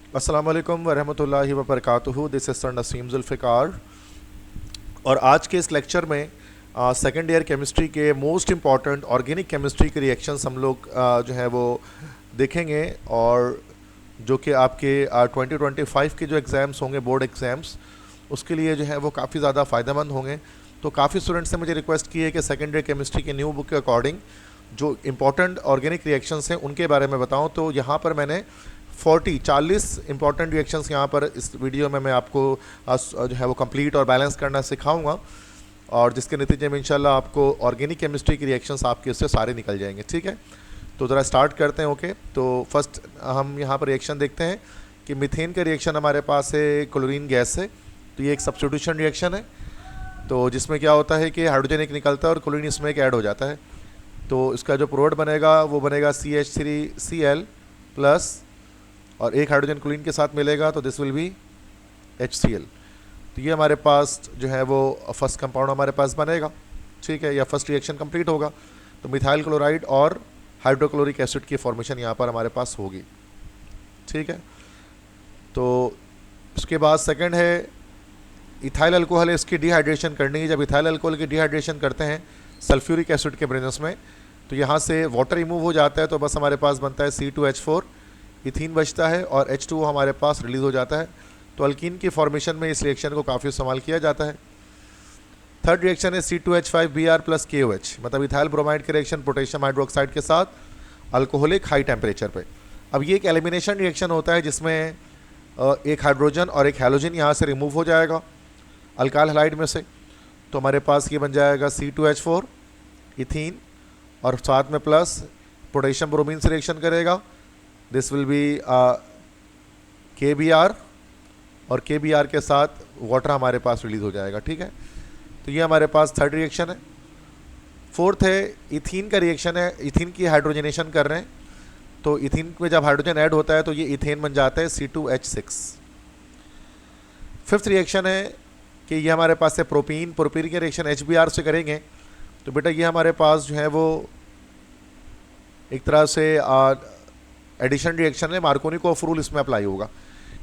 अस्सलाम वालेकुम वरहमतुल्लाहि वबरकातुहू। This is sir Naseem Zulfiqar. और आज के इस लेक्चर में सेकेंड ईयर केमिस्ट्री के मोस्ट इम्पॉर्टेंट ऑर्गेनिक केमिस्ट्री के रिएक्शंस हम लोग जो है वो देखेंगे। और जो कि आपके 2025 के जो एग्ज़ाम्स होंगे, बोर्ड एग्ज़ाम्स, उसके लिए जो है वो काफ़ी ज़्यादा फ़ायदेमंद होंगे। तो काफ़ी स्टूडेंट्स ने मुझे रिक्वेस्ट की है कि सेकेंड ईयर केमिस्ट्री की न्यू बुक के अकॉर्डिंग जो इम्पॉर्टेंट ऑर्गेनिक रिएक्शंस हैं उनके बारे में बताऊं। तो यहाँ पर मैंने 40 इंपॉर्टेंट रिएक्शंस यहाँ पर इस वीडियो में मैं आपको जो है वो कंप्लीट और बैलेंस करना सिखाऊंगा, और जिसके नतीजे में इंशाल्लाह आपको ऑर्गेनिक केमिस्ट्री की रिएक्शंस आपके इससे सारे निकल जाएंगे। ठीक है, तो ज़रा स्टार्ट करते हैं। ओके, तो फर्स्ट हम यहाँ पर रिएक्शन देखते हैं कि मीथेन का रिएक्शन हमारे पास है क्लोरीन गैस से। तो ये एक सब्स्टिट्यूशन रिएक्शन है, तो जिसमें क्या होता है कि हाइड्रोजन एक निकलता है और क्लोरीन इसमें एक ऐड हो जाता है। तो इसका जो प्रोडक्ट बनेगा वो बनेगा CH3Cl प्लस, और एक हाइड्रोजन क्लोरीन के साथ मिलेगा तो दिस विल बी HCl। तो ये हमारे पास जो है वो फर्स्ट कंपाउंड हमारे पास बनेगा। ठीक है, या फर्स्ट रिएक्शन कंप्लीट होगा। तो मिथाइल क्लोराइड और हाइड्रोक्लोरिक एसिड की फॉर्मेशन यहाँ पर हमारे पास होगी। ठीक है, तो उसके बाद सेकंड है इथाइल अल्कोहल है, इसकी डिहाइड्रेशन करनी है। जब इथाइल अल्कोहल की डिहाइड्रेशन करते हैं सल्फ्यूरिक एसिड के प्रेजेंस में, तो यहाँ से वाटर रिमूव हो जाता है, तो बस हमारे पास बनता है C2H4, इथीन बचता है और H2O हमारे पास रिलीज़ हो जाता है। तो अल्कीन की फॉर्मेशन में इस रिएक्शन को काफ़ी इस्तेमाल किया जाता है। थर्ड रिएक्शन है C2H5Br प्लस KOH, मतलब इथाइल ब्रोमाइड के रिएक्शन पोटेशियम हाइड्रोक्साइड के साथ अल्कोहलिक हाई टेम्परेचर पे। अब ये एक एलिमिनेशन रिएक्शन होता है जिसमें एक हाइड्रोजन और एक हैलोजन यहाँ से रिमूव हो जाएगा अल्काइल हैलाइड में से। तो हमारे पास ये बन जाएगा C2H4 इथीन, और साथ में प्लस पोटेशियम ब्रोमीन से रिएक्शन करेगा, दिस विल बी KBr, और KBr के साथ वाटर हमारे पास रिलीज हो जाएगा। ठीक है, तो ये हमारे पास थर्ड रिएक्शन है। फोर्थ है इथीन का रिएक्शन है, इथीन की हाइड्रोजनेशन कर रहे हैं। तो इथीन में जब हाइड्रोजन ऐड होता है तो ये इथेन बन जाता है C2H6। फिफ्थ रिएक्शन है कि ये हमारे पास है प्रोपीन के रिएक्शन HBr से करेंगे। तो बेटा ये हमारे पास जो है वो एक तरह से एडिशन रिएक्शन है, मार्कोनिकोफ रूल इसमें अप्लाई होगा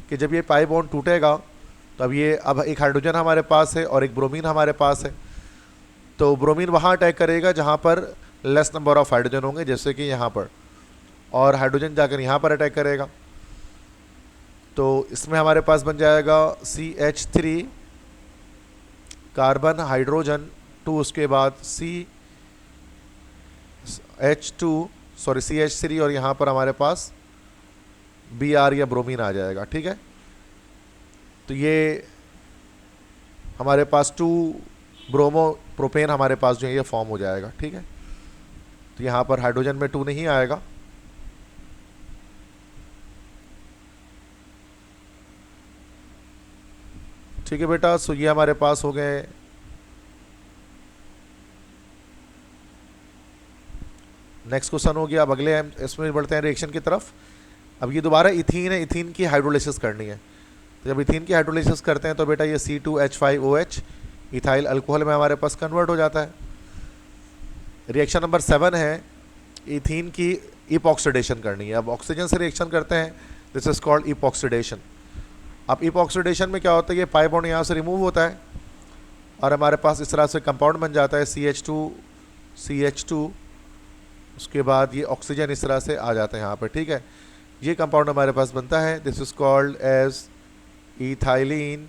कि जब ये पाई बॉन्ड टूटेगा तो अब एक हाइड्रोजन हमारे पास है और एक ब्रोमीन हमारे पास है। तो ब्रोमीन वहाँ अटैक करेगा जहाँ पर लेस नंबर ऑफ हाइड्रोजन होंगे, जैसे कि यहाँ पर, और हाइड्रोजन जाकर यहाँ पर अटैक करेगा। तो इसमें हमारे पास बन जाएगा CH3 कार्बन हाइड्रोजन 2, उसके बाद CH3 और यहाँ पर हमारे पास Br या ब्रोमीन आ जाएगा। ठीक है, तो ये हमारे पास 2 ब्रोमो प्रोपेन हमारे पास जो है ये फॉर्म हो जाएगा। ठीक है, तो यहाँ पर हाइड्रोजन में 2 नहीं आएगा। ठीक है बेटा, सो ये हमारे पास हो गए। नेक्स्ट क्वेश्चन हो गया। अब अगले हम इसमें बढ़ते हैं रिएक्शन की तरफ। अब ये दोबारा इथीन है, इथीन की हाइड्रोलिसिस करनी है। तो जब इथीन की हाइड्रोलिसिस करते हैं तो बेटा ये C2H5OH इथाइल अल्कोहल में हमारे पास कन्वर्ट हो जाता है। रिएक्शन नंबर 7 है इथीन की इपॉक्सीडेशन करनी है। अब ऑक्सीजन से रिएक्शन करते हैं, दिस इज कॉल्ड इपॉक्सीडेशन। अब इपॉक्सीडेशन में क्या होता है, ये पाई बॉन्ड यहाँ से रिमूव होता है और हमारे पास इस तरह से कंपाउंड बन जाता है CH2, उसके बाद ये ऑक्सीजन इस तरह से आ जाता है यहाँ पर। ठीक है, ये कंपाउंड हमारे पास बनता है, this is called as ethylene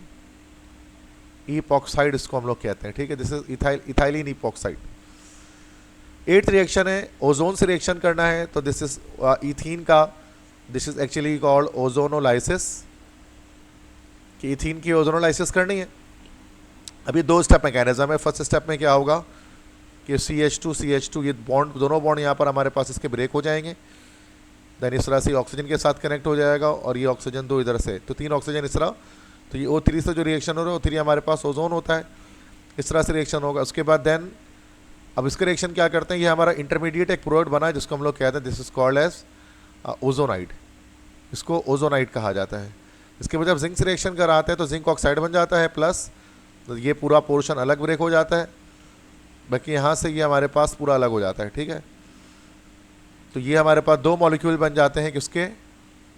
epoxide, इसको हम लोग कहते हैं। ठीक है, this is ethylene epoxide. 8th reaction है ओजोन से रिएक्शन करना है। तो दिस इज इथीन का, this is actually called ozonolysis, कि इथीन की ओजोनोलाइसिस करनी है। अभी 2 स्टेप मैकेनिज्म है। फर्स्ट स्टेप में क्या होगा कि CH2 ये बॉन्ड, दोनों बॉन्ड यहाँ पर हमारे पास इसके ब्रेक हो जाएंगे। देन इस तरह से ऑक्सीजन के साथ कनेक्ट हो जाएगा और ये ऑक्सीजन 2 इधर से, तो 3 ऑक्सीजन इस तरह। तो ये O3 से जो रिएक्शन हो रहा है, O3 हमारे पास ओजोन होता है, इस तरह से रिएक्शन होगा। उसके बाद देन अब इसका रिएक्शन क्या करते हैं, ये हमारा इंटरमीडिएट एक प्रोडक्ट बना है जिसको हम लोग कहते हैं, this is called as ozonide, इसको ओजोनाइड कहा जाता है। इसके बाद जब जिंक से रिएक्शन कराते हैं तो जिंक ऑक्साइड बन जाता है प्लस, तो ये पूरा पोर्शन अलग ब्रेक हो जाता है, बाकी यहाँ से ये हमारे पास पूरा अलग हो जाता है। ठीक है, तो ये हमारे पास 2 मॉलिक्यूल बन जाते हैं किसके,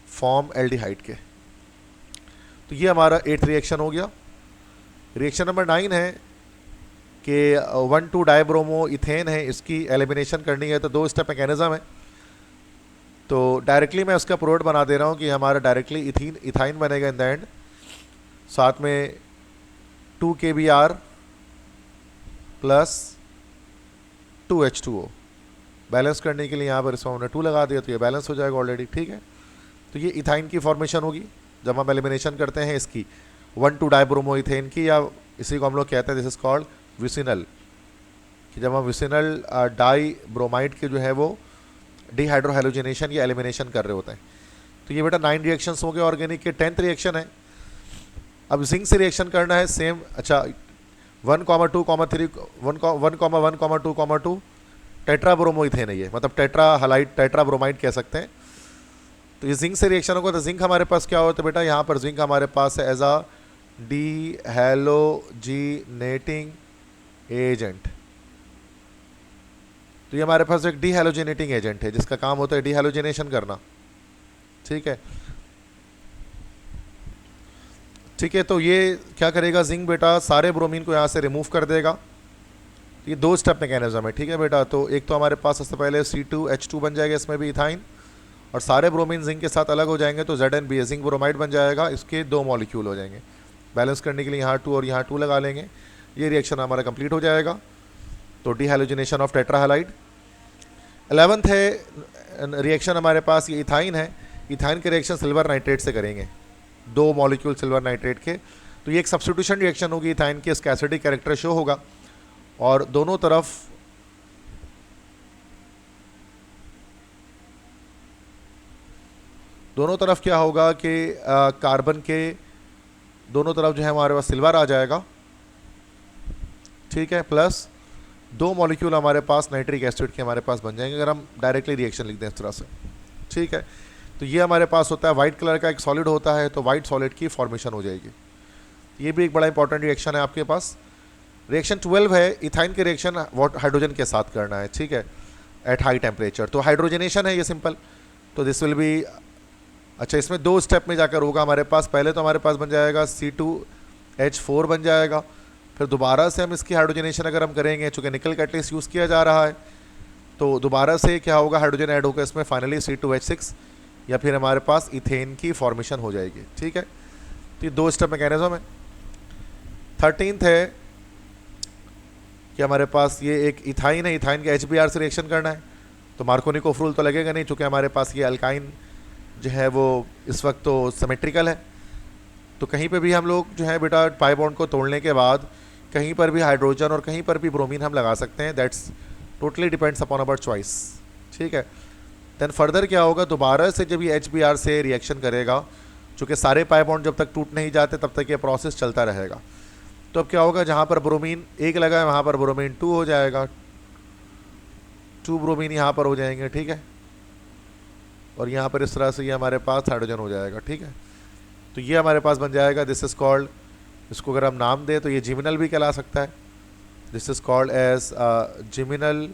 फॉर्म एल्डिहाइड के। तो ये हमारा 8th रिएक्शन हो गया। रिएक्शन नंबर 9 है कि 1,2 डाइब्रोमो इथेन है, इसकी एलिमिनेशन करनी है। तो 2 स्टेप मैकेनिज्म है। तो डायरेक्टली मैं उसका प्रोडक्ट बना दे रहा हूँ कि हमारा डायरेक्टली इथाइन बनेगा इन द एंड, साथ में 2 KBr प्लस 2H2O। बैलेंस करने के लिए यहाँ पर इसमें हमने 2 लगा दिया तो ये बैलेंस हो जाएगा ऑलरेडी, ठीक है। तो ये इथाइन की फॉर्मेशन होगी जब हम एलिमिनेशन करते हैं इसकी 1,2 डाइब्रोमो इथेन की, या इसी को हम लोग कहते हैं दिस इज कॉल्ड विसिनल, कि जब हम विसिनल डाई ब्रोमाइड के जो है वो डिहाइड्रोहेलोजिनेशन या एलिमिनेशन कर रहे होते हैं। तो ये बेटा 9 रिएक्शंस हो गए ऑर्गेनिक के। 10th रिएक्शन है, अब जिंक से रिएक्शन करना है सेम। अच्छा 1,2,3 1,1,2,2 टेट्राब्रोमो इथेन है ये, मतलब टेट्रा हलाइड टेट्राब्रोमाइड कह सकते हैं। तो ये जिंक से रिएक्शन होगा। तो जिंक हमारे पास क्या होता है बेटा, यहाँ पर जिंक हमारे पास है एज अ डीहैलोजिनेटिंग एजेंट। तो ये हमारे पास एक डीहैलोजिनेटिंग एजेंट है जिसका काम होता है डीहैलोजिनेशन करना, ठीक है। ठीक है, तो ये क्या करेगा जिंक बेटा, सारे ब्रोमीन को यहाँ से रिमूव कर देगा। ये 2 स्टेप मैकेनिज्म है, ठीक है बेटा। तो एक तो हमारे पास सबसे पहले C2H2 बन जाएगा, इसमें भी इथाइन, और सारे ब्रोमीन जिंक के साथ अलग हो जाएंगे तो ZnB जिंक ब्रोमाइड बन जाएगा। इसके 2 मॉलिक्यूल हो जाएंगे। बैलेंस करने के लिए यहाँ 2 और यहाँ 2 लगा लेंगे। ये रिएक्शन हमारा कंप्लीट हो जाएगा। तो डीहैलोजिनेशन ऑफ टेट्राहैलाइड। 11th है रिएक्शन हमारे पास, ये इथाइन है। इथाइन के रिएक्शन सिल्वर नाइट्रेट से करेंगे, 2 मॉलिक्यूल सिल्वर नाइट्रेट के। तो ये एक सब्स्टिट्यूशन रिएक्शन होगी इथाइन की, इसका एसिडिक कैरेक्टर शो होगा और दोनों तरफ क्या होगा कि कार्बन के दोनों तरफ जो है हमारे पास सिल्वर आ जाएगा, ठीक है। प्लस 2 मॉलिक्यूल हमारे पास नाइट्रिक एसिड के हमारे पास बन जाएंगे अगर हम डायरेक्टली रिएक्शन लिख दें इस तरह से, ठीक है। तो ये हमारे पास होता है वाइट कलर का एक सॉलिड होता है, तो वाइट सॉलिड की फॉर्मेशन हो जाएगी। ये भी एक बड़ा इंपॉर्टेंट रिएक्शन है आपके पास। रिएक्शन 12 है, इथाइन के रिएक्शन हाइड्रोजन के साथ करना है, ठीक है, एट हाई टेम्परेचर। तो हाइड्रोजनेशन है ये सिंपल। तो दिस विल बी, अच्छा इसमें 2 स्टेप में जाकर होगा हमारे पास। पहले तो हमारे पास बन जाएगा C2H4 बन जाएगा, फिर दोबारा से हम इसकी हाइड्रोजनेशन अगर हम करेंगे, चूँकि निकल कैटलिस्ट यूज़ किया जा रहा है, तो दोबारा से क्या होगा, हाइड्रोजन ऐड होकर इसमें फाइनली C2H6 या फिर हमारे पास इथेन की फॉर्मेशन हो जाएगी, ठीक है। तो ये 2 स्टेप मैकेनिज्म है। 13th है कि हमारे पास ये एक इथाइन है, इथाइन के HBr से रिएक्शन करना है। तो मार्कोनिक रूल तो लगेगा नहीं, चूँकि हमारे पास ये अल्काइन जो है वो इस वक्त तो सिमेट्रिकल है। तो कहीं पे भी हम लोग जो है बेटा पाई बॉन्ड को तोड़ने के बाद कहीं पर भी हाइड्रोजन और कहीं पर भी ब्रोमीन हम लगा सकते हैं। That's totally depends upon our choice, ठीक है। देन फर्दर क्या होगा, दोबारा से जब ये HBr से रिएक्शन करेगा, चूँकि सारे पाई बॉन्ड जब तक टूट नहीं जाते तब तक ये प्रोसेस चलता रहेगा। तो अब क्या होगा, जहाँ पर ब्रोमीन 1 लगा है वहाँ पर ब्रोमीन 2 हो जाएगा, 2 ब्रोमीन यहाँ पर हो जाएंगे, ठीक है। और यहाँ पर इस तरह से ये हमारे पास हाइड्रोजन हो जाएगा, ठीक है। तो ये हमारे पास बन जाएगा, दिस इज़ कॉल्ड, इसको अगर हम नाम दें तो ये जिमिनल भी कहला सकता है। This is called as geminal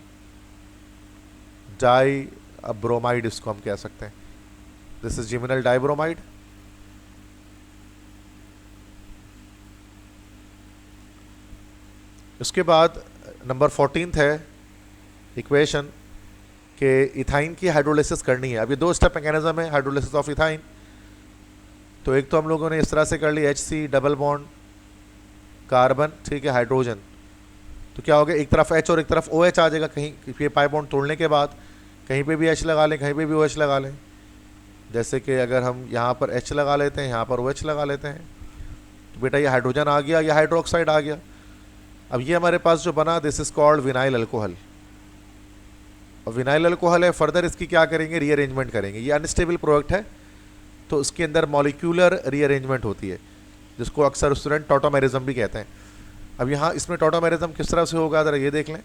dibromide हम कह सकते हैं। This is geminal dibromide. उसके बाद नंबर 14th है इक्वेशन के इथाइन की हाइड्रोलिसिस करनी है। अब ये 2 स्टेप मैकेनिज्म है हाइड्रोलिसिस ऑफ इथाइन। तो एक तो हम लोगों ने इस तरह से कर ली, HC डबल बॉन्ड कार्बन, ठीक है, हाइड्रोजन। तो क्या होगा, एक तरफ H और एक तरफ OH आ जाएगा। कहीं ये पाई बॉन्ड तोड़ने के बाद कहीं पे भी H लगा लें, कहीं पे भी OH लगा लें। जैसे कि अगर हम यहाँ पर H लगा लेते हैं, यहाँ पर OH लगा लेते हैं, तो बेटा ये हाइड्रोजन आ गया, या हाइड्रोक्साइड आ गया। अब ये हमारे पास जो बना, this is called vinyl alcohol. और विनाइल अल्कोहल है, फर्दर इसकी क्या करेंगे, रीअरेंजमेंट करेंगे। ये अनस्टेबल प्रोडक्ट है, तो उसके अंदर मॉलिक्यूलर रीअरेंजमेंट होती है, जिसको अक्सर स्टूडेंट टॉटोमेरिज्म भी कहते हैं। अब यहाँ इसमें टॉटोमेरिज्म किस तरह से होगा, ज़रा ये देख लें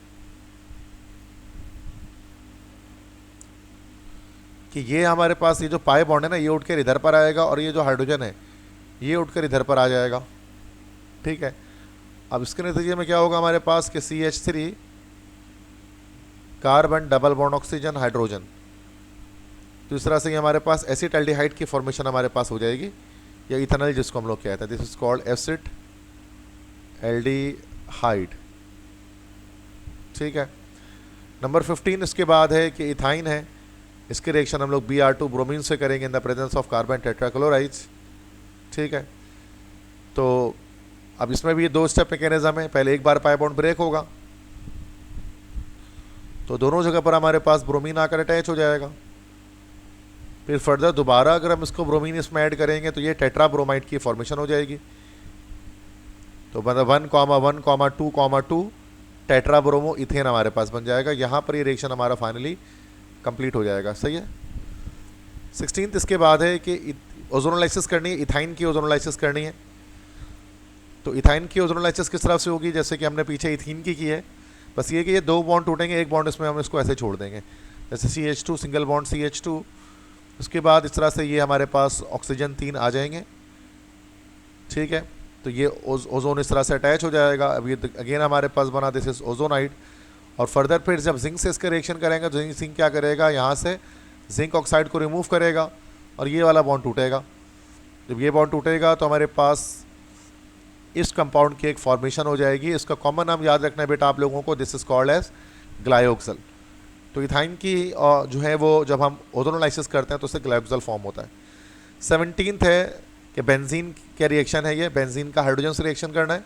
कि ये हमारे पास ये जो पाई बॉन्ड है ना, ये उठकर इधर पर आएगा, और ये जो हाइड्रोजन है ये उठकर इधर पर आ जाएगा, ठीक है। अब इसके नतीजे में क्या होगा हमारे पास कि CH3 carbon double bond oxygen hydrogen. दूसरा से हमारे पास एसिटाल्डिहाइड की फॉर्मेशन हमारे पास हो जाएगी, या इथेनॉल जिसको हम लोग कहते हैं, this is called acid aldehyde. ठीक है। नंबर 15 इसके बाद है कि इथाइन है, इसके रिएक्शन हम लोग Br2 ब्रोमीन से करेंगे in the presence of carbon tetrachlorides. ठीक है। तो अब इसमें भी ये 2 स्टेप मैकेनिज्म है, पहले एक बार पाई बॉन्ड ब्रेक होगा तो दोनों जगह पर हमारे पास ब्रोमीन आकर अटैच हो जाएगा, फिर फर्दर दोबारा अगर हम इसको ब्रोमीन इसमें ऐड करेंगे तो ये टेट्रा ब्रोमाइड की फॉर्मेशन हो जाएगी। तो मतलब 1,1,2,2 टेट्रा ब्रोमो इथेन हमारे पास बन जाएगा। यहाँ पर ये रिएक्शन हमारा फाइनली कंप्लीट हो जाएगा। सही है। 16 इसके बाद है कि ओजोनोलाइसिस करनी है, इथाइन की ओजोनोलाइसिस करनी है। तो इथाइन की ओजोनोलाइसिस किस तरह से होगी, जैसे कि हमने पीछे इथीन की है, बस ये कि ये 2 बॉन्ड टूटेंगे, एक बॉन्ड इसमें हम इसको ऐसे छोड़ देंगे, जैसे CH2 सिंगल बॉन्ड CH2। उसके बाद इस तरह से ये हमारे पास ऑक्सीजन 3 आ जाएंगे। ठीक है। तो ये ओजोन इस तरह से अटैच हो जाएगा। अब ये अगेन हमारे पास बना दिस इज ओजोनाइड। और फर्दर फिर जब जिंक से इसका रिएक्शन करेंगे तो जिंक क्या करेगा, यहाँ से जिंक ऑक्साइड को रिमूव करेगा और ये वाला बॉन्ड टूटेगा। जब ये बॉन्ड टूटेगा तो हमारे पास इस कंपाउंड की एक फॉर्मेशन हो जाएगी। इसका कॉमन नाम याद रखना है बेटा आप लोगों को, this is called as glyoxal. तो इथाइन की जो है वो जब हम ओजोनोलाइसिस करते हैं तो उससे ग्लायोक्सल फॉर्म होता है। 17th है कि बेंजीन का रिएक्शन है, ये बेंजीन का हाइड्रोजन से रिएक्शन करना है।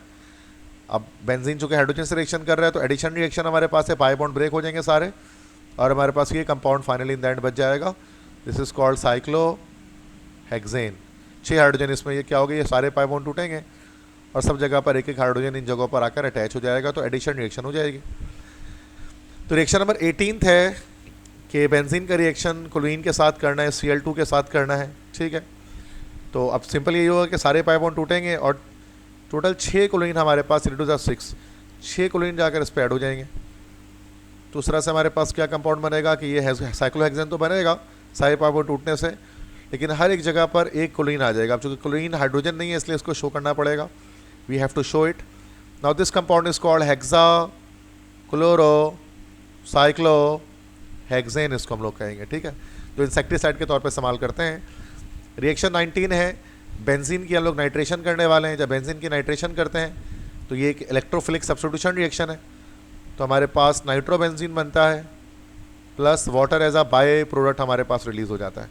अब बेंजीन चूँकि हाइड्रोजन से रिएक्शन कर रहा है तो एडिशन रिएक्शन हमारे पास है, पाई बॉन्ड ब्रेक हो जाएंगे सारे और हमारे पास ये compound finally in the end बच जाएगा। This is called cyclohexane. 6 hydrogen इसमें, ये क्या हो गया, ये सारे पाई बॉन्ड टूटेंगे और सब जगह पर एक एक हाइड्रोजन इन जगहों पर आकर अटैच हो जाएगा, तो एडिशन रिएक्शन हो जाएगी। तो रिएक्शन नंबर 18 है कि बेंजीन का रिएक्शन क्लोरीन के साथ करना है, Cl2 के साथ करना है। ठीक है। तो अब सिंपल यही होगा कि सारे पाई बॉन्ड टूटेंगे और टोटल 6 क्लोरीन हमारे पास 3 6 क्लोरीन जाकर इस पर ऐड हो जाएंगे। तो उस तरह से हमारे पास क्या कंपाउंड बनेगा कि ये साइक्लोहेक्सेन तो बनेगा सारे पाई बॉन्ड टूटने से, लेकिन हर एक जगह पर एक क्लोरीन आ जाएगा। अब चूँकि क्लोरीन हाइड्रोजन नहीं है इसलिए इसको शो करना पड़ेगा, we have to show it. Now this compound is called hexachlorocyclohexane, इसको हम लोग कहेंगे। ठीक है। जो इंसेक्टिसाइड के तौर पर इस्तेमाल करते हैं। रिएक्शन 19 है, बेंजीन की हम लोग नाइट्रेशन करने वाले हैं। जब बेंजीन की नाइट्रेशन करते हैं तो ये एक इलेक्ट्रोफिलिक सब्स्टिट्यूशन रिएक्शन है। तो हमारे पास नाइट्रोबेंजीन बनता है plus water as a byproduct हमारे पास रिलीज हो जाता है।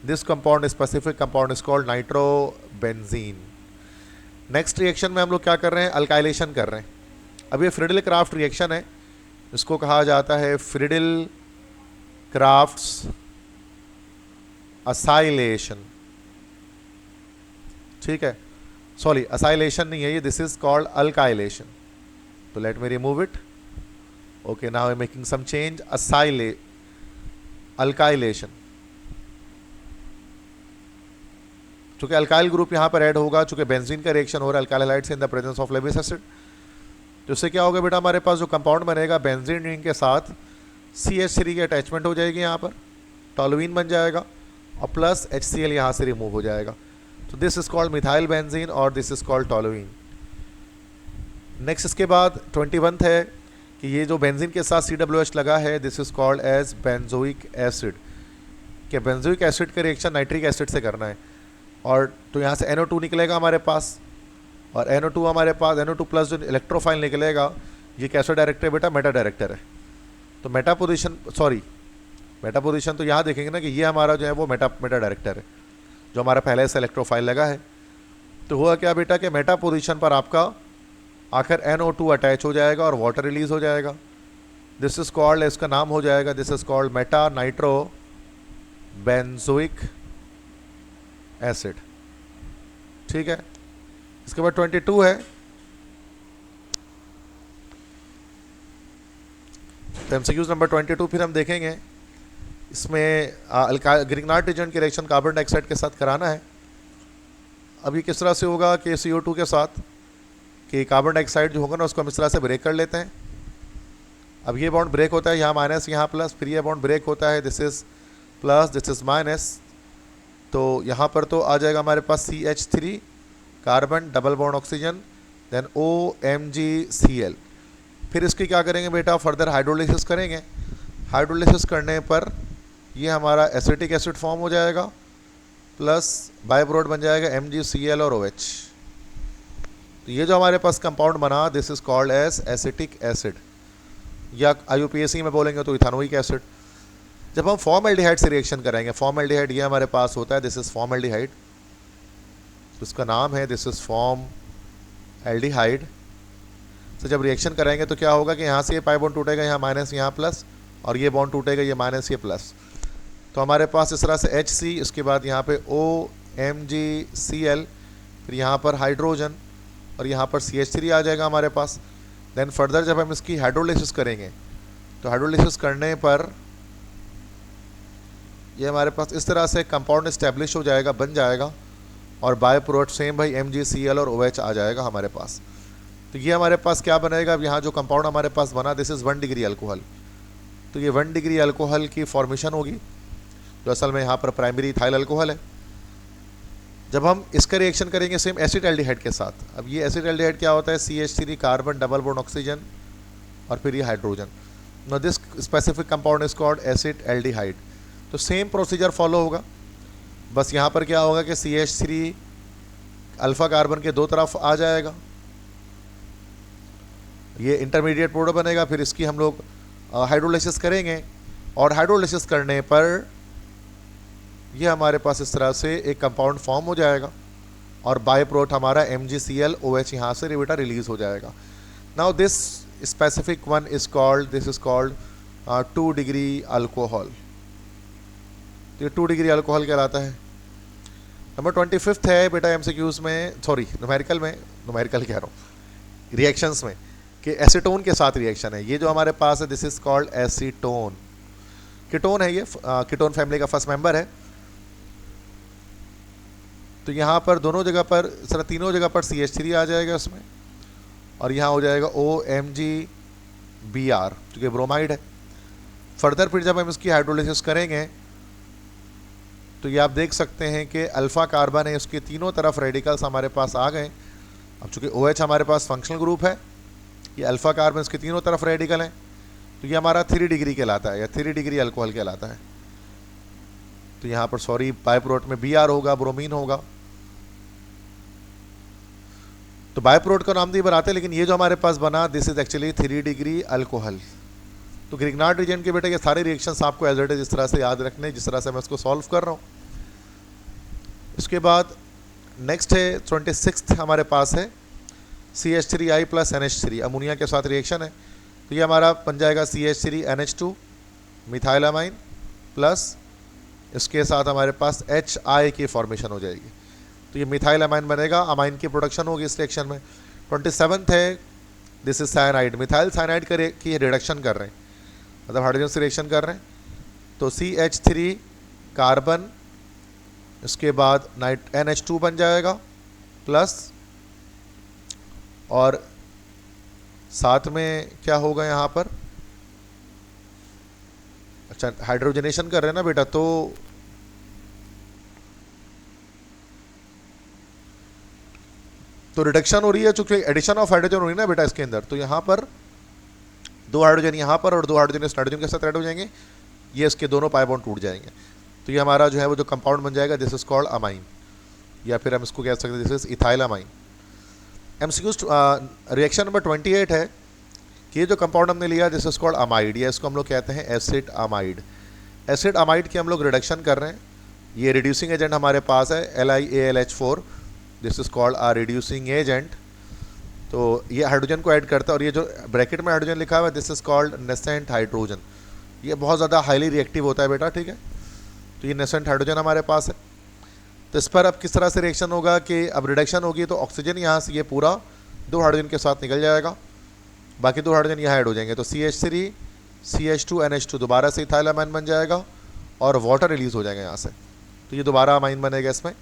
This compound specific compound is called nitrobenzene. Next reaction में हम लोग क्या कर रहे हैं, अल्काइलेशन कर रहे हैं। अब ये फ्रिडल क्राफ्ट रिएक्शन है, इसको कहा जाता है फ्रिडल क्राफ्ट्स असाइलेशन। ठीक है। सॉरी, असाइलेशन नहीं है ये, दिस इज कॉल्ड अल्काइलेशन। तो let me remove it. Okay, now I am making some change. Alkylation, चूंकि अल्काइल ग्रुप यहां पर ऐड होगा, चूंकि बेंजीन का रिएक्शन हो रहा है alkyl halides in the presence of Lewis acid. तो इससे क्या होगा बेटा, हमारे पास जो कंपाउंड बनेगा बेंजीन रिंग के साथ CH3 की अटैचमेंट हो जाएगी, यहाँ पर टोलुइन बन जाएगा और प्लस HCl यहाँ से रिमूव हो जाएगा। तो this is called methyl benzene और this is called toluene. Next इसके बाद 21 है कि ये जो बेंजीन के साथ COH लगा है, this is called as benzoic acid. कि बेंजोइक एसिड का रिएक्शन नाइट्रिक एसिड से करना है और तो यहाँ से NO2 निकलेगा हमारे पास और NO2 हमारे पास NO2 प्लस जो इलेक्ट्रोफाइल निकलेगा ये कैसा डायरेक्टर है बेटा, मेटा डायरेक्टर है। तो मेटा पोजीशन तो यहाँ देखेंगे ना कि ये हमारा जो है वो मेटा डायरेक्टर है, जो हमारा पहले से इलेक्ट्रोफाइल लगा है। तो हुआ क्या बेटा कि मेटा पोजीशन पर आपका आखिर NO2 अटैच हो जाएगा और वाटर रिलीज हो जाएगा। दिस इज कॉल्ड, इसका नाम हो जाएगा, this is called Meta nitro benzoic acid. ठीक है। इसके बाद 22 है, तो MCQs नंबर 22 फिर हम देखेंगे। इसमें ग्रिग्नार्ड एजेंट की रिएक्शन कार्बन डाइऑक्साइड के साथ कराना है। अब ये किस तरह से होगा कि CO2 के साथ कि कार्बन डाइऑक्साइड जो होगा ना उसको हम इस तरह से ब्रेक कर लेते हैं। अब ये बॉन्ड ब्रेक होता है, यहाँ माइनस यहाँ प्लस, फिर ये बॉन्ड ब्रेक होता है, this is plus this is minus. तो यहाँ पर तो आ जाएगा हमारे पास CH3 carbon double bond oxygen then OMgCl। फिर इसकी क्या करेंगे बेटा, फर्दर हाइड्रोलिसिस करेंगे। हाइड्रोलिसिस करने पर ये हमारा एसिटिक एसिड फॉर्म हो जाएगा प्लस बाय प्रोडक्ट बन जाएगा MgCl और OH। तो ये जो हमारे पास कंपाउंड बना, this is called as acetic acid, या IUPAC में बोलेंगे तो इथानोइक एसिड। जब हम फॉर्मल्डिहाइड से रिएक्शन करेंगे, फॉर्मल्डिहाइड ये हमारे पास होता है, दिस इज फॉर्मल्डिहाइड, इसका नाम है दिस इज फॉर्मल्डिहाइड। तो जब रिएक्शन करेंगे तो क्या होगा कि यहाँ से ये पाई बॉन्ड टूटेगा, यहाँ माइनस, यहाँ प्लस, और ये बॉन्ड टूटेगा, ये माइनस, ये प्लस। तो हमारे पास इस तरह से HC, इसके बाद यहाँ पे OMgCl, फिर यहाँ पर हाइड्रोजन, और यहाँ पर CH3 आ जाएगा हमारे पास। देन फर्दर जब हम इसकी हाइड्रोलिसिस करेंगे तो हाइड्रोलिसिस करने पर ये हमारे पास इस तरह से कंपाउंड इस्टेब्लिश हो जाएगा, बन जाएगा, और बाय प्रोडक्ट सेम भाई MgCl और OH आ जाएगा हमारे पास। तो ये हमारे पास क्या बनेगा, अब यहाँ जो कंपाउंड हमारे पास बना, दिस इज़ 1 डिग्री अल्कोहल। तो ये 1 डिग्री अल्कोहल की फॉर्मेशन होगी, जो असल में यहाँ पर प्राइमरी इथाइल अल्कोहल है। जब हम इसका रिएक्शन करेंगे सेम एसिड एल्डिहाइड के साथ, अब ये एसिड एल्डिहाइड क्या होता है, CH3 carbon double bond oxygen और फिर ये hydrogen. No this specific compound is called acid aldehyde. तो सेम प्रोसीजर फॉलो होगा, बस यहाँ पर क्या होगा कि CH3 अल्फा कार्बन के दो तरफ आ जाएगा, ये इंटरमीडिएट प्रोडक्ट बनेगा, फिर इसकी हम लोग हाइड्रोलिसिस करेंगे, और हाइड्रोलिसिस करने पर ये हमारे पास इस तरह से एक कंपाउंड फॉर्म हो जाएगा, और बाय प्रोडक्ट हमारा MgCl OH यहाँ से बेटा रिलीज हो जाएगा। Now this specific one is called, this is called 2 degree alcohol. तो ये 2 डिग्री अल्कोहल कहलाता है। नंबर 25 है बेटा MCQs में, सॉरी न्यूमेरिकल में, न्यूमेरिकल कह रहा हूँ, रिएक्शंस में, कि एसीटोन के साथ रिएक्शन है। ये जो हमारे पास है, this is called acetone. Ketone है, ये कीटोन फैमिली का फर्स्ट मेंबर है। तो यहाँ पर दोनों जगह पर, सर तीनों जगह पर CH3 आ जाएगा उसमें, और यहाँ हो जाएगा OMgBr, क्योंकि ब्रोमाइड है। फर्दर फिर जब हम इसकी हाइड्रोलिसिस करेंगे तो ये आप देख सकते हैं कि अल्फ़ा कार्बन है, उसके तीनों तरफ रेडिकल्स हमारे पास आ गए। अब चूँकि OH हमारे पास फंक्शनल ग्रुप है, ये अल्फ़ा कार्बन इसके तीनों तरफ रेडिकल हैं, तो ये हमारा 3 डिग्री कहलाता है, या 3 डिग्री अल्कोहल कहलाता है। तो यहाँ पर सॉरी बाय प्रोडक्ट में Br होगा, ब्रोमीन होगा। तो बाय प्रोडक्ट का नाम नहीं बनाते, लेकिन ये जो हमारे पास बना, this is actually 3 degree alcohol. तो ग्रिग्नार्ड रीजन के बेटे ये सारे रिएक्शंस आपको एज इट इज इस तरह से याद रखने, जिस तरह से मैं इसको सॉल्व कर रहा हूँ। इसके बाद नेक्स्ट है 26 हमारे पास है CH3I प्लस NH3, अमोनिया के साथ रिएक्शन है। तो ये हमारा बन जाएगा CH3NH2 मिथाइलामाइन, प्लस इसके साथ हमारे पास HI की फॉर्मेशन हो जाएगी। तो ये मिथाइलामाइन बनेगा, अमाइन की प्रोडक्शन होगी इस रिएक्शन में। 27 है, this is cyanide, methyl cyanide की रिडक्शन कर रहे हैं, मतलब हाइड्रोजन से रिएक्शन कर रहे हैं। तो CH3 कार्बन, इसके बाद NH2 बन जाएगा, प्लस और साथ में क्या होगा यहाँ पर, अच्छा हाइड्रोजनेशन कर रहे हैं ना बेटा, तो रिडक्शन हो रही है, चूंकि एडिशन ऑफ हाइड्रोजन हो रही है ना बेटा इसके अंदर। तो यहाँ पर 2 हाइड्रोजन यहाँ पर और 2 हाइड्रोजन इस नाइट्रोजन के साथ ऐड हो जाएंगे, ये इसके दोनों पाई बॉन्ड टूट जाएंगे। तो ये हमारा जो है वो जो कंपाउंड बन जाएगा, दिस इज कॉल्ड अमाइन, या फिर हम इसको कह सकते हैं this is ethylamine. MCQs reaction number 28 है कि ये जो कंपाउंड हमने लिया, दिस इज कॉल्ड अमाइड, या इसको हम लोग कहते हैं एसिड अमाइड। एसिड अमाइड की हम लोग रिडक्शन कर रहे हैं। ये रिड्यूसिंग एजेंट हमारे पास है LiAlH4, this is called a reducing agent. तो ये हाइड्रोजन को ऐड करता है, और ये जो ब्रैकेट में हाइड्रोजन लिखा हुआ है, this is called nascent hydrogen. ये बहुत ज़्यादा हाईली रिएक्टिव होता है बेटा, ठीक है। तो ये नेसेंट हाइड्रोजन हमारे पास है। तो इस पर अब किस तरह से रिएक्शन होगा कि अब रिडक्शन होगी तो ऑक्सीजन यहाँ से ये पूरा 2 हाइड्रोजन के साथ निकल जाएगा, बाकी 2 हाइड्रोजन यहाँ ऐड हो जाएंगे। तो CH3 CH2 NH2 दोबारा से इथाइलामाइन बन जाएगा, और वाटर रिलीज हो जाएगा यहाँ से, तो ये दोबारा अमाइन बनेगा इसमें।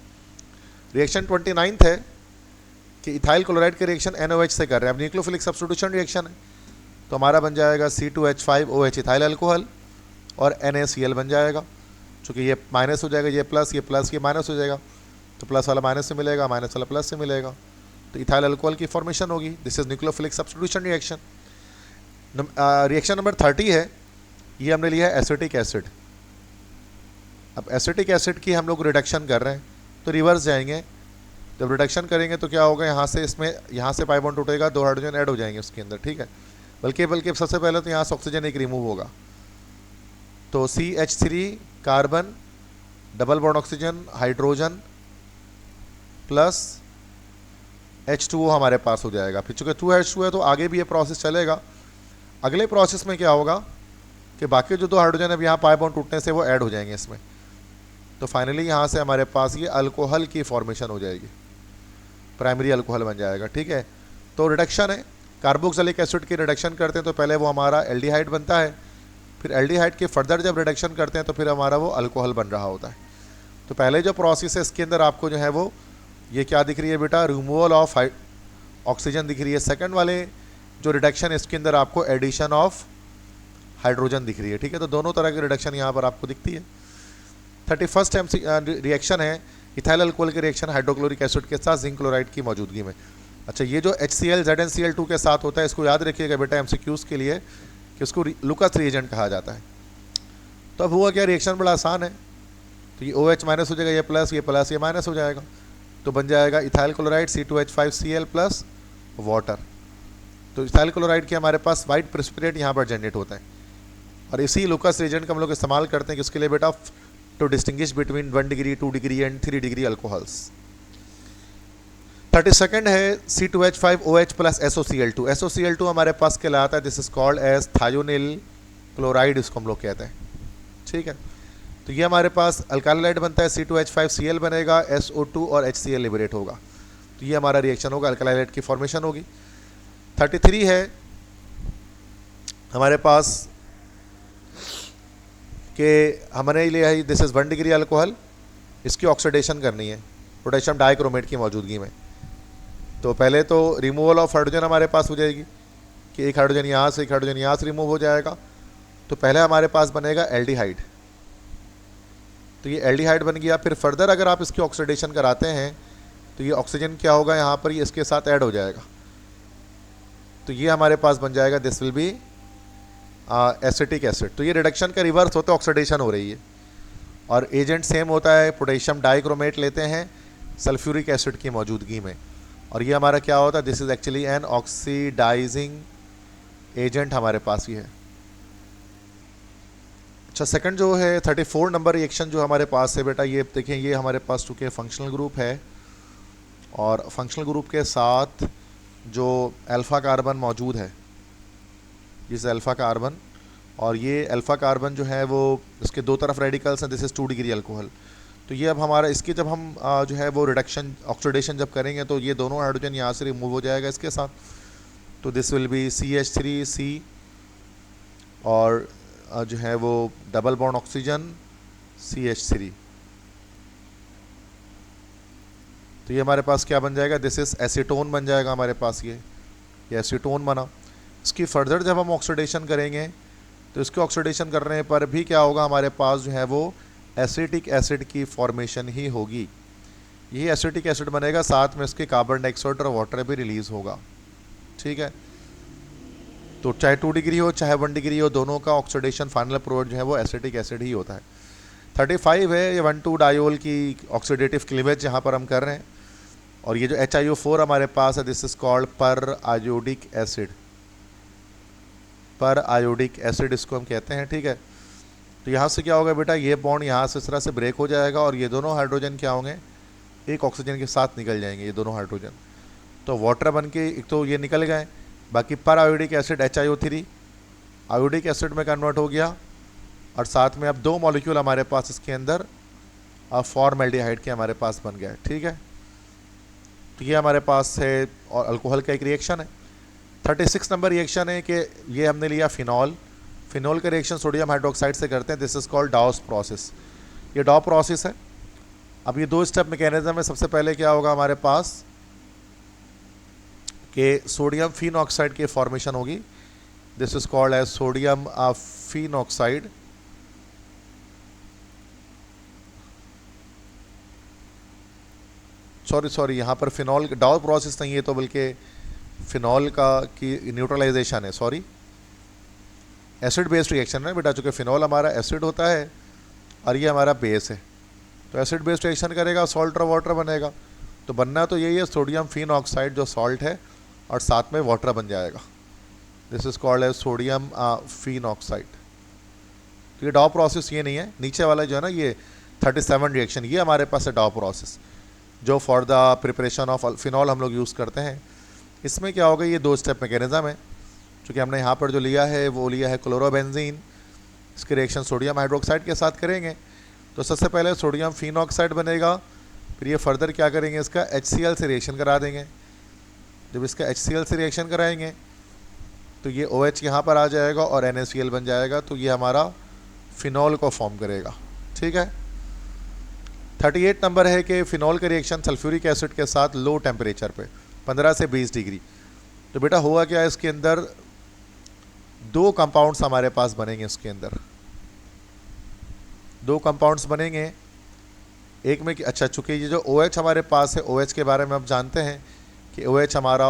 रिएक्शन 29 है कि इथाइल क्लोराइड के रिएक्शन NOH से कर रहे हैं, अब न्यूक्लियोफिलिक सब्स्टिट्यूशन रिएक्शन है। तो हमारा बन जाएगा C2H5OH इथाइल अल्कोहल, और NaCl बन जाएगा। चूँकि ये माइनस हो जाएगा, ये प्लस ये माइनस हो जाएगा, तो प्लस वाला माइनस से मिलेगा, माइनस वाला प्लस से मिलेगा, तो इथाइल अल्कोहल की फॉर्मेशन होगी। This is nucleophilic substitution reaction. Reaction number 30 है, ये हमने लिया है एसिटिक एसिड। अब एसिटिक एसिड की हम लोग रिडक्शन कर रहे हैं तो रिवर्स जाएंगे, जब रिडक्शन करेंगे तो क्या होगा, यहाँ से इसमें यहाँ से पाई बॉन्ड टूटेगा, 2 हाइड्रोजन ऐड हो जाएंगे उसके अंदर, ठीक है। बल्कि सबसे पहले तो यहाँ से ऑक्सीजन एक रिमूव होगा, तो CH3 carbon double bond oxygen hydrogen plus H2O हमारे पास हो जाएगा। फिर चूँकि 2H2 है तो आगे भी ये प्रोसेस चलेगा। अगले प्रोसेस में क्या होगा कि बाकी जो 2 हाइड्रोजन अब यहाँ पाई बॉन्ड टूटने से वो ऐड हो जाएंगे इसमें, तो फाइनली यहाँ से हमारे पास ये अल्कोहल की फॉर्मेशन हो जाएगी, प्राइमरी अल्कोहल बन जाएगा, ठीक है। तो रिडक्शन है, कार्बोक्सिलिक एसिड की रिडक्शन करते हैं तो पहले वो हमारा एल्डिहाइड बनता है, फिर एल्डिहाइड के फर्दर जब रिडक्शन करते हैं तो फिर हमारा वो अल्कोहल बन रहा होता है। तो पहले जो प्रोसेस है इसके अंदर आपको जो है वो ये क्या दिख रही है बेटा, रिमूवल ऑफ ऑक्सीजन दिख रही है। सेकंड वाले जो रिडक्शन है इसके अंदर आपको एडिशन ऑफ हाइड्रोजन दिख रही है, ठीक है। तो दोनों तरह की रिडक्शन यहाँ पर आपको दिखती है। 31st रिएक्शन है इथाइल अल्कोहल की रिएक्शन हाइड्रोक्लोरिक एसिड के साथ जिंक क्लोराइड की मौजूदगी में। अच्छा, ये जो HCl ZnCl2 के साथ होता है इसको याद रखिएगा बेटा MCQs के लिए कि उसको लुकास रिएजेंट कहा जाता है। तो अब हुआ क्या, रिएक्शन बड़ा आसान है, तो ये OH माइनस हो जाएगा, ये प्लस ये माइनस हो जाएगा, तो बन जाएगा ethyl chloride C2H5Cl plus water. तो इथाइल क्लोराइड के हमारे पास वाइट प्रेसिपिटेट यहाँ पर जनरेट होता है, और इसी लुकास रिएजेंट का हम लोग इस्तेमाल करते हैं किसके लिए बेटा, to distinguish between 1 degree 2 degree and 3 degree alcohols. 32nd है C2H5OH प्लस SOCl2। SOCl2 हमारे पास कहलाता है, this is called as thionyl chloride, इसको हम लोग कहते हैं, ठीक है। तो ये हमारे पास अल्काइलाइड बनता है, C2H5Cl बनेगा, SO2 और HCl लिबरेट होगा, तो ये हमारा रिएक्शन होगा, अल्काइलाइड की फॉर्मेशन होगी। 33 है हमारे पास कि हमने लिया है दिस इज़ 1 डिग्री अल्कोहल, इसकी ऑक्सीडेशन करनी है पोटेशियम डाइक्रोमेट की मौजूदगी में। तो पहले तो रिमूवल ऑफ हाइड्रोजन हमारे पास हो जाएगी कि एक हाइड्रोजन यहाँ से एक हाइड्रोजन यहाँ से रिमूव हो जाएगा, तो पहले हमारे पास बनेगा एल्डिहाइड, तो ये एल्डिहाइड बन गया। फिर फर्दर अगर आप इसकी ऑक्सीडेशन कराते हैं तो ये ऑक्सीजन क्या होगा यहाँ पर, ये इसके साथ ऐड हो जाएगा, तो ये हमारे पास बन जाएगा this will be acetic acid. तो ये रिडक्शन का रिवर्स होता है, ऑक्सीडेशन हो रही है, और एजेंट सेम होता है, पोटेशियम डाइक्रोमेट लेते हैं सल्फ्यूरिक एसिड की मौजूदगी में, और ये हमारा क्या होता है, this is actually an oxidising agent हमारे पास ये है। अच्छा, सेकंड जो है 34 नंबर रिएक्शन जो हमारे पास है बेटा, ये देखें, ये हमारे पास चूँकि फंक्शनल ग्रुप है, और फंक्शनल ग्रुप के साथ जो अल्फ़ा कार्बन मौजूद है, जिस अल्फ़ा कार्बन, और ये अल्फ़ा कार्बन जो है वो इसके दो तरफ रेडिकल्स हैं, दिस इज़ 2 डिग्री अल्कोहल। तो ये अब हमारा इसकी जब हम जो है वो रिडक्शन ऑक्सीडेशन जब करेंगे तो ये दोनों हाइड्रोजन यहाँ से रिमूव हो जाएगा इसके साथ, तो दिस विल बी CH3C, और जो है वो डबल बॉन्ड ऑक्सीजन CH3। तो ये हमारे पास क्या बन जाएगा, दिस इज़ एसीटोन बन जाएगा हमारे पास, ये एसीटोन बना। इसकी फर्दर जब हम ऑक्सीडेशन करेंगे तो इसके ऑक्सीडेशन करने पर भी क्या होगा, हमारे पास जो है वो एसिटिक एसिड की फॉर्मेशन ही होगी। यही एसिटिक एसिड बनेगा, साथ में इसके कार्बन डाइऑक्साइड और वाटर भी रिलीज़ होगा, ठीक है। तो चाहे 2 डिग्री हो चाहे 1 डिग्री हो, दोनों का ऑक्सीडेशन फाइनल प्रोडक्ट जो है वो एसिटिक एसिड ही होता है। 35 है ये 1,2 डायोल की ऑक्सीडेटिव क्लीवेज यहाँ पर हम कर रहे हैं, और ये जो HiO4 हमारे पास है, दिस इज कॉल्ड पर आयोडिक एसिड, पर आयोडिक एसिड इसको हम कहते हैं, ठीक है। तो यहाँ से क्या होगा बेटा, ये बॉन्ड यहाँ से इस तरह से ब्रेक हो जाएगा, और ये दोनों हाइड्रोजन क्या होंगे, एक ऑक्सीजन के साथ निकल जाएंगे ये दोनों हाइड्रोजन, तो वाटर बन के एक तो ये निकल गए, बाकी पर iodic acid HiO3 iodic acid में कन्वर्ट हो गया, और साथ में अब 2 मॉलिक्यूल हमारे पास इसके अंदर फॉर्मल्डिहाइड के हमारे पास बन गए, ठीक है। तो ये हमारे पास है, और अल्कोहल का एक रिएक्शन है। 36 नंबर रिएक्शन है कि ये हमने लिया फिनॉल, फिनॉल का रिएक्शन सोडियम हाइड्रोक्साइड से करते हैं, दिस इज कॉल्ड डाउस प्रोसेस। ये डॉ प्रोसेस है। अब ये 2 स्टेप मैकेनिज्म है। सबसे पहले क्या होगा हमारे पास कि सोडियम फिनॉक्साइड की फॉर्मेशन होगी, this is called as sodium phenoxide, sorry यहाँ पर फिनॉल डाउ प्रोसेस नहीं है, तो बल्कि फिनॉल का की न्यूट्रलाइजेशन है, सॉरी एसिड बेस्ड रिएक्शन है बेटा, चूँकि फिनॉल हमारा एसिड होता है और ये हमारा बेस है। तो एसिड बेस रिएक्शन करेगा, सॉल्ट और वाटर बनेगा। तो बनना तो यही है, सोडियम फिन ऑक्साइड जो सॉल्ट है और साथ में वाटर बन जाएगा। This is called as sodium phenoxide. तो ये डॉ प्रोसेस ये नहीं है, नीचे वाला जो है ना ये 37 रिएक्शन, ये हमारे पास है डॉ प्रोसेस जो for the preparation of phenol हम लोग यूज़ करते हैं। इसमें क्या होगा, ये 2 स्टेप मैकेनिज्म है। चूँकि हमने यहाँ पर जो लिया है वो लिया है क्लोरोबेंजीन, इसकी रिएक्शन सोडियम हाइड्रोक्साइड के साथ करेंगे। तो सबसे पहले सोडियम फिन ऑक्साइड बनेगा, फिर ये फर्दर क्या करेंगे, इसका HCl से रिएक्शन करा देंगे। जब इसका HCl से रिएक्शन कराएंगे तो ये OH यहाँ पर आ जाएगा और NaCl बन जाएगा। तो ये हमारा फिनॉल को फॉर्म करेगा। ठीक है। 38 नंबर है कि फिनॉल का रिएक्शन सल्फ्यूरिक एसिड के साथ लो टेम्परेचर पे 15 से 20 डिग्री। तो बेटा हुआ क्या, इसके अंदर 2 कंपाउंड्स हमारे पास बनेंगे। इसके अंदर 2 कंपाउंड्स बनेंगे। एक में अच्छा, चूँकि ये जो OH हमारे पास है, OH के बारे में आप जानते हैं कि OH हमारा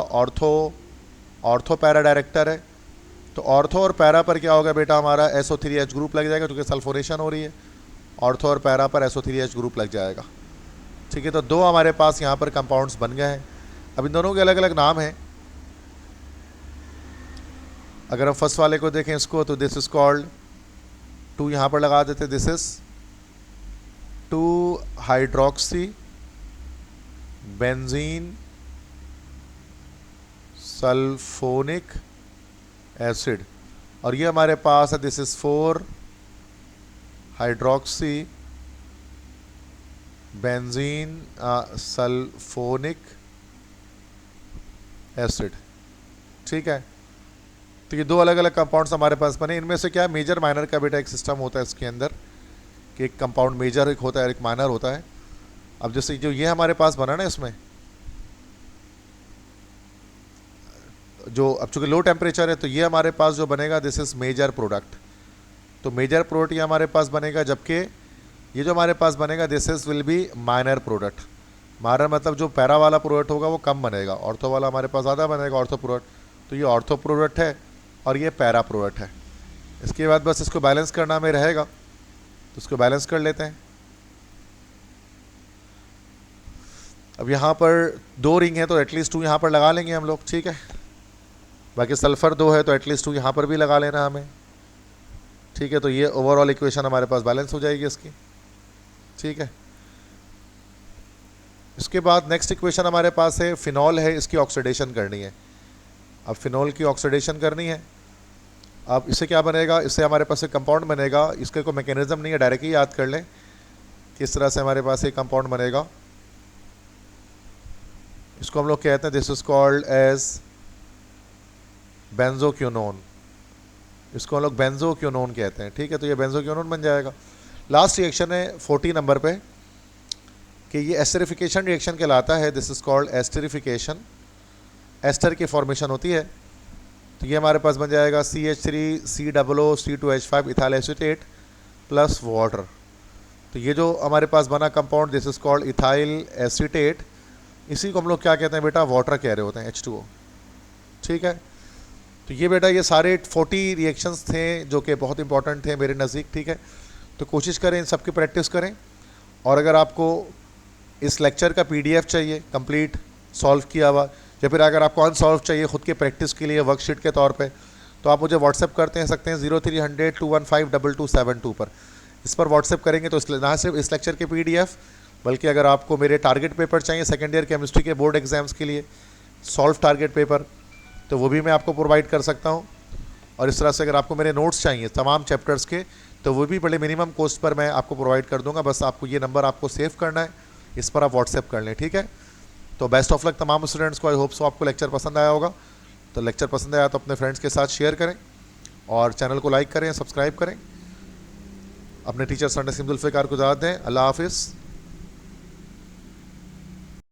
ऑर्थो पैरा डायरेक्टर है। तो ऑर्थो और पैरा पर क्या होगा बेटा, हमारा SO3H ग्रुप लग जाएगा, क्योंकि सल्फोरेशन हो रही है। ऑर्थो और पैरा पर SO3H ग्रुप लग जाएगा। ठीक है। तो 2 हमारे पास यहाँ पर कंपाउंड्स बन गए हैं। अब इन दोनों के अलग अलग नाम हैं। अगर हम फर्स्ट वाले को देखें इसको, तो दिस इज कॉल्ड 2, यहाँ पर लगा देते, this is 2 hydroxy benzene sulphonic acid. और ये हमारे पास है, this is 4 hydroxy benzene sulphonic acid. ठीक है। तो ये 2 अलग अलग कंपाउंड्स हमारे पास बने। इनमें से क्या मेजर माइनर का बेटा एक सिस्टम होता है इसके अंदर, कि एक कंपाउंड मेजर एक होता है, एक माइनर होता है। अब जैसे जो ये हमारे पास बना ना, इसमें जो अब चूँकि लो टेम्परेचर है, तो ये हमारे पास जो बनेगा, दिस इज मेजर प्रोडक्ट। तो मेजर प्रोडक्ट ये हमारे पास बनेगा, जबकि ये जो हमारे पास बनेगा, this is will be minor product. Minor मतलब जो पैरा वाला प्रोडक्ट होगा वो कम बनेगा, ऑर्थो वाला हमारे पास ज़्यादा बनेगा, ऑर्थो प्रोडक्ट। तो ये ऑर्थो प्रोडक्ट है और ये पैरा प्रोडक्ट है। इसके बाद बस इसको बैलेंस करना में रहेगा, तो इसको बैलेंस कर लेते हैं। अब यहाँ पर 2 रिंग है तो एटलीस्ट 2 यहाँ पर लगा लेंगे हम लोग। ठीक है। बाकी सल्फ़र 2 है तो एटलीस्ट 2 यहाँ पर भी लगा लेना हमें। ठीक है। तो ये ओवरऑल इक्वेशन हमारे पास बैलेंस हो जाएगी इसकी। ठीक है। इसके बाद नेक्स्ट इक्वेशन हमारे पास है, फिनॉल है, इसकी ऑक्सीडेशन करनी है। अब फिनॉल की ऑक्सीडेशन करनी है। अब इससे क्या बनेगा, इससे हमारे पास एक कंपाउंड बनेगा। इसके कोई मैकेनिज्म नहीं है, डायरेक्ट ही याद कर लें किस तरह से हमारे पास एक कंपाउंड बनेगा। इसको हम लोग कहते हैं, this is called as benzoquinone. इसको हम लोग बेंजोक्विनोन कहते हैं। ठीक है। तो ये बेंजोक्विनोन बन जाएगा। लास्ट रिएक्शन है 40 नंबर पे, कि ये एस्टरिफिकेशन रिएक्शन कहलाता है। This is called esterification. Ester की फॉर्मेशन होती है। तो ये हमारे पास बन जाएगा CH3COO C2H5 ethyl acetate plus water. तो ये जो हमारे पास बना compound, this is called ethyl acetate. इसी को हम लोग क्या कहते हैं बेटा, वाटर कह रहे होते हैं, H2O। ठीक है। तो ये बेटा ये सारे 40 रिएक्शंस थे जो कि बहुत इंपॉर्टेंट थे मेरे नज़दीक। ठीक है। तो कोशिश करें इन सबकी प्रैक्टिस करें। और अगर आपको इस लेक्चर का PDF चाहिए कंप्लीट सॉल्व किया हुआ, या फिर अगर आपको अनसॉल्व चाहिए खुद के प्रैक्टिस के लिए वर्कशीट के तौर पे, तो आप मुझे व्हाट्सएप करते सकते हैं 0300 215 2272 पर। इस पर व्हाट्सएप करेंगे तो ना सिर्फ इस लेक्चर के PDF, बल्कि अगर आपको मेरे टारगेट पेपर चाहिए सेकेंड ईयर केमिस्ट्री के बोर्ड एग्जाम्स के लिए, सॉल्व टारगेट पेपर, तो वो भी मैं आपको प्रोवाइड कर सकता हूँ। और इस तरह से अगर आपको मेरे नोट्स चाहिए तमाम चैप्टर्स के, तो वो भी बड़े मिनिमम कॉस्ट पर मैं आपको प्रोवाइड कर दूंगा। बस आपको ये नंबर आपको सेव करना है, इस पर आप व्हाट्सएप कर लें। ठीक है। तो बेस्ट ऑफ लक तमाम स्टूडेंट्स को। आई होप सो आपको लेक्चर पसंद आया होगा। तो लेक्चर पसंद आया तो अपने फ्रेंड्स के साथ शेयर करें और चैनल को लाइक करें, सब्सक्राइब करें। अपने टीचर सर नसीम जुल्फ़िकार को इजाज़त दें। अल्लाह हाफिज़।